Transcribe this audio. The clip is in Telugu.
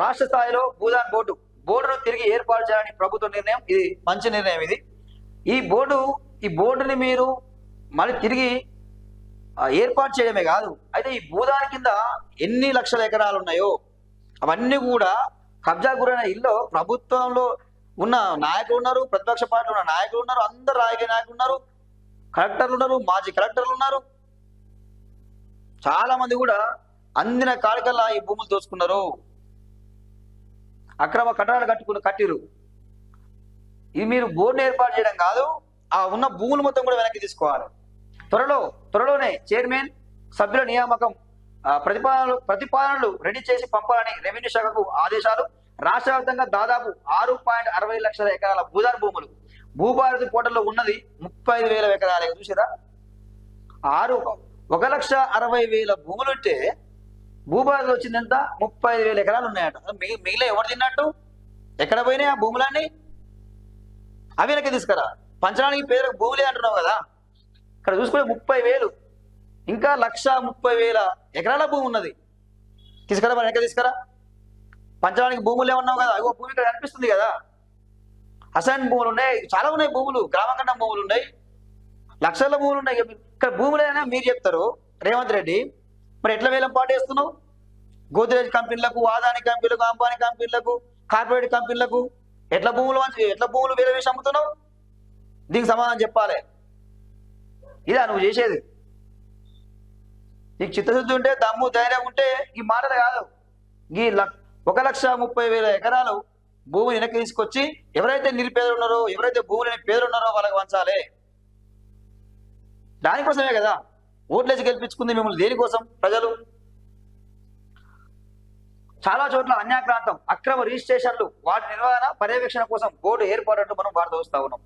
రాష్ట్ర స్థాయిలో భూదాన్ బోర్డును తిరిగి ఏర్పాటు చేయాలని ప్రభుత్వ నిర్ణయం. ఇది మంచి నిర్ణయం. ఇది ఈ బోర్డు ఈ బోర్డుని మీరు మళ్ళీ తిరిగి ఏర్పాటు చేయడమే కాదు, అయితే ఈ భూదాని కింద ఎన్ని లక్షల ఎకరాలు ఉన్నాయో అవన్నీ కూడా కబ్జా గురైన ఇల్లు ప్రభుత్వంలో ఉన్న నాయకులు ఉన్నారు, ప్రతిపక్ష పార్టీలో ఉన్న నాయకులు ఉన్నారు, అందరు రాజకీయ నాయకులు ఉన్నారు, కలెక్టర్లు ఉన్నారు, మాజీ కలెక్టర్లు ఉన్నారు. చాలా మంది కూడా అందిన కాడికల్లా ఈ భూములు దోచుకున్నారు, అక్రమ కట్టడాలు కట్టిరు. ఇది మీరు బోర్డుని ఏర్పాటు చేయడం కాదు, ఆ ఉన్న భూములు మొత్తం కూడా వెనక్కి తీసుకోవాలి. త్వరలోనే చైర్మన్ సభ్యుల నియామకం ప్రతిపాదనలు రెడీ చేసి పంపాలని రెవెన్యూ శాఖకు ఆదేశాలు. రాష్ట్ర వ్యాప్తంగా దాదాపు 6.60 లక్షల ఎకరాల భూదాన్ భూములు భూభారతి పోర్టల్లో ఉన్నది 35,000 ఎకరాలే. చూసారా, 1,60,000 భూములు ఉంటే భూభారతి వచ్చింది ఎంత? 35,000 ఎకరాలు ఉన్నాయట. మిగిలిన ఎవరు తిన్నట్టు? ఎక్కడ పోయినాయి ఆ భూములన్నీ? అవి వెనక్కి తీసుకురా. పంచడానికి పేరు భూములే అంటున్నావు కదా, ఇక్కడ చూసుకుంటే 30,000, ఇంకా 1,30,000 ఎకరాల భూమి ఉన్నది. తీసుకురా, మరి వెనక్కి తీసుకురా. పంచడానికి భూములు ఏమన్నావు కదా, అగో భూమి ఇక్కడ కనిపిస్తుంది కదా. అసైన్ భూములు ఉన్నాయి, చాలా ఉన్నాయి భూములు, గ్రామఖండం భూములు ఉన్నాయి, లక్షల భూములు ఉన్నాయి. ఇక్కడ భూములైనా మీరు చెప్తారు రేవంత్ రెడ్డి, మరి ఎట్లా వేలం పాటేస్తున్నావు? గోద్రేజ్ కంపెనీలకు, అదాని కంపెనీలకు, అంబానీ కంపెనీలకు, కార్పొరేట్ కంపెనీలకు ఎట్లా భూములు వేరే వేసి అమ్ముతున్నావు? దీనికి సమాధానం చెప్పాలి. ఇదా నువ్వు చేసేది? నీకు చిత్తశుద్ధి ఉంటే, దమ్ము ధైర్యం ఉంటే ఈ మాటలు కాదు, ఈ 1,30,000 ఎకరాలు భూమిని వెనక్కి తీసుకొచ్చి ఎవరైతే నిరుపేదలు ఉన్నారో, ఎవరైతే భూములని పేదలు ఉన్నారో వాళ్ళకి వంచాలి. దానికోసమే కదా ఓట్లేసి గెలిపించుకుంది మిమ్మల్ని. దేనికోసం? ప్రజలు. చాలా చోట్ల అన్యాక్రాంతం, అక్రమ రిజిస్ట్రేషన్లు, వాటి నిర్వహణ పర్యవేక్షణ కోసం బోర్డు ఏర్పాటు మనం భారత వస్తా ఉన్నాం.